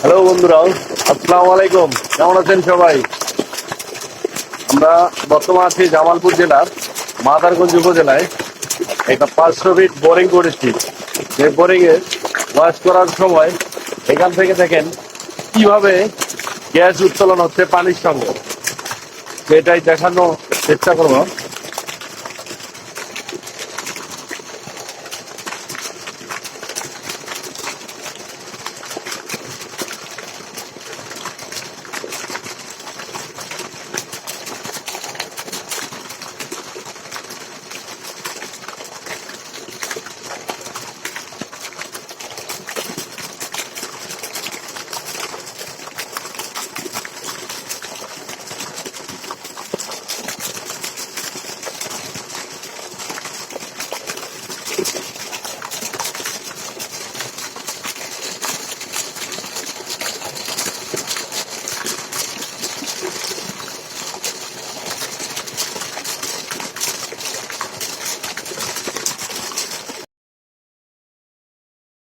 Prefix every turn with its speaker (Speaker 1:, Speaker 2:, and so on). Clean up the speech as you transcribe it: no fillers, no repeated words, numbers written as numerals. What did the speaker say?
Speaker 1: Hello বন্ধুরা, আসসালামু আলাইকুম। কেমন আছেন সবাই? আমরা বর্তমান আছি জামালপুর জেলার মাদারগঞ্জ উপজেলায়। একটা 500 ফিট বোরিং করেছি। সেই বোরিংয়ে ওয়াশ করার সময় এখান থেকে দেখেন কিভাবে গ্যাস উত্তোলন হচ্ছে পানির সঙ্গে, সেটাই দেখানোর চেষ্টা করবো।